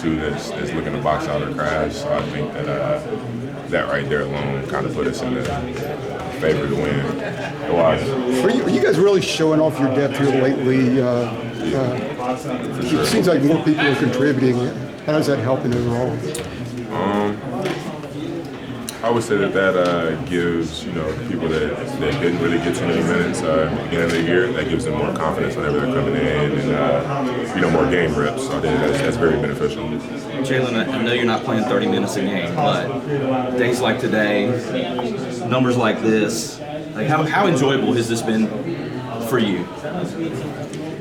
two that's looking to box out or crash. So I think that that right there alone kind of put us in the favor to win. Are you guys really showing off your depth here lately? It seems like more people are contributing. How is that helping overall? I would say that gives, the people that didn't really get too many minutes at the beginning of the year, that gives them more confidence whenever they're coming in and, more game reps. So I think that's very beneficial. Jae'Lyn, I know you're not playing 30 minutes a game, but days like today, numbers like this, like how enjoyable has this been for you?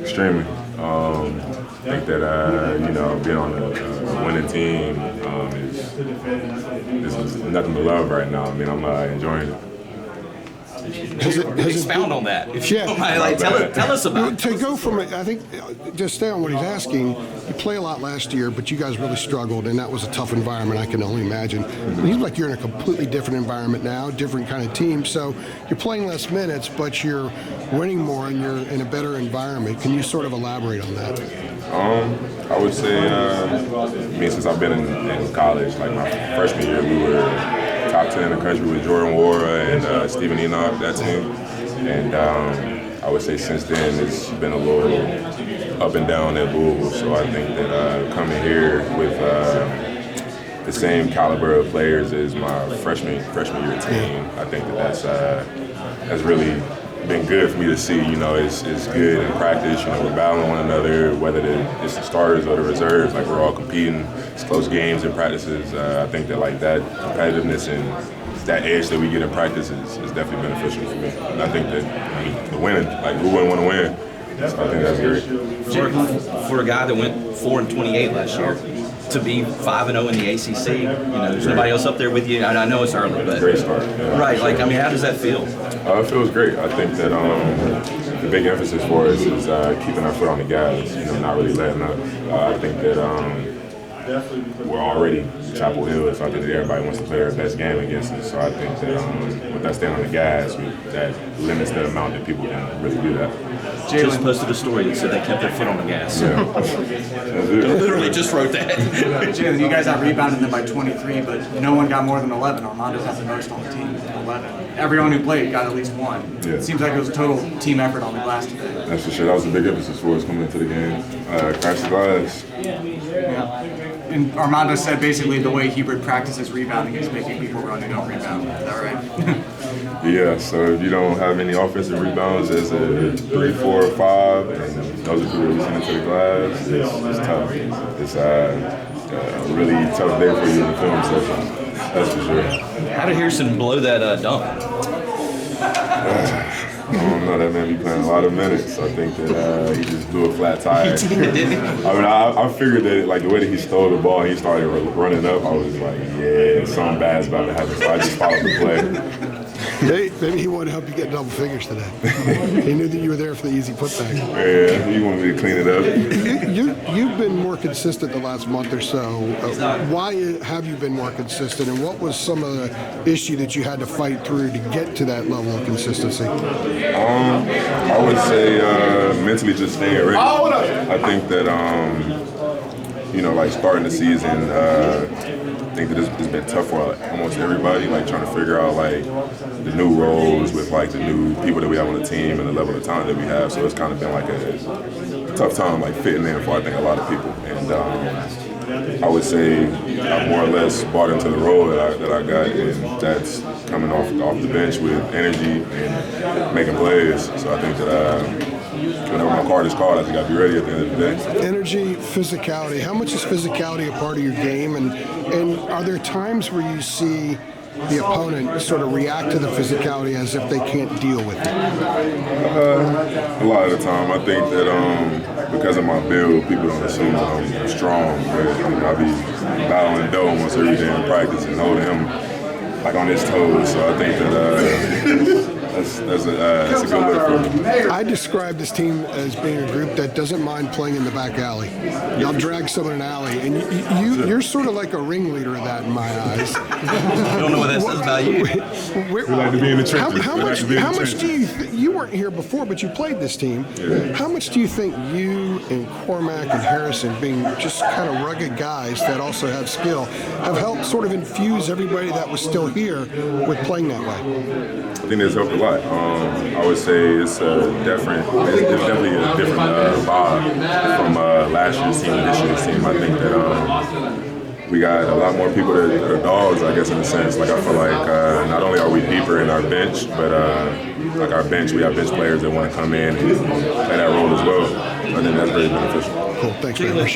Extremely. I think that, being on a winning team is nothing but love right now. I mean, I'm enjoying it. Expound on that. If you don't mind, tell us about it. To go from it, I think, just stay on what he's asking, you play a lot last year, but you guys really struggled, and that was a tough environment, I can only imagine. It seems like you're in a completely different environment now, different kind of team, so you're playing less minutes, but you're winning more, and you're in a better environment. Can you sort of elaborate on that? I would say, since I've been in college, like my freshman year, we were top 10 in the country with Jordan Wara and Stephen Enoch, that team. And I would say since then it's been a little up and down at Louisville. So I think that coming here with the same caliber of players as my freshman year team, I think that's really been good for me to see. It's good in practice. We're battling one another, whether it's the starters or the reserves. Like, we're all competing. It's close games and practices. I think that that competitiveness and that edge that we get in practice is definitely beneficial for me. And I think that the winning, who wouldn't want to win? So I think that's great. For a guy that went 4-28 last year, to be 5-0 in the ACC, there's nobody else up there with you. I know it's early, but great start. Yeah. Right, how does that feel? It feels great. I think that the big emphasis for us is keeping our foot on the gas. Not really letting up. I think that we're already Chapel Hill, so I think that everybody wants to play their best game against us. So I think that with that staying on the gas, that limits the amount that people can really do that. Just posted a story that said they kept their foot on the gas. Yeah. Literally just wrote that. Jae'Lyn, you guys out-rebounded them by 23, but no one got more than 11. Armando had the most on the team, 11. Everyone who played got at least one. Yeah. It seems like it was a total team effort on the glass today. That's for sure. That was a big emphasis for us coming into the game. Crash the glass. Yeah. And Armando said basically the way Hubert practices rebounding is making people run who don't rebound. Is that right? Yeah, so if you don't have any offensive rebounds as a 3, 4, or 5, and those are people that into the glass, it's tough. It's a really tough day for you in the film session. That's for sure. How did Harrison blow that dunk? I don't know, that man be playing a lot of minutes. I think that he just blew a flat tire. He did. I figured that the way that he stole the ball and he started running up, I was like, yeah, something bad's about to happen. So I just followed the play. Maybe he wanted to help you get double figures today. He knew that you were there for the easy putback. Yeah, he wanted me to clean it up. You've been more consistent the last month or so. Why have you been more consistent, and what was some of the issue that you had to fight through to get to that level of consistency? I would say mentally just staying ready. I think that, starting the season, I think that it's been tough for almost everybody, trying to figure out the new roles with the new people that we have on the team and the level of talent that we have. So it's kind of been a tough time fitting in for I think a lot of people. And I would say I more or less bought into the role that I got, and that's coming off the bench with energy and making plays. So I think that whenever my card is called, I think I'll be ready at the end of the day. Energy, physicality. How much is physicality a part of your game? And are there times where you see the opponent sort of react to the physicality as if they can't deal with it? A lot of the time. I think that because of my build, people don't assume that I'm strong. But I be battling Doe almost every day in practice and holding him on his toes. So I think that That's a good look for me. I describe this team as being a group that doesn't mind playing in the back alley. Y'all drag someone in an alley, and you're sort of like a ringleader of that in my eyes. I don't know what that says about you. We like to be in the trenches. How much do you weren't here before, but you played this team. Yeah. How much do you think you and Cormac and Harrison, being just kind of rugged guys that also have skill, have helped sort of infuse everybody that was still here with playing that way? I think it's helped a lot. I would say it's definitely a different vibe from last year's team and this year's team. I think that we got a lot more people that are dogs, I guess, in a sense. Like I feel like not only are we deeper in our bench, but like our bench, we have bench players that want to come in and play that role as well. I think that's very beneficial. Cool. Thanks, man.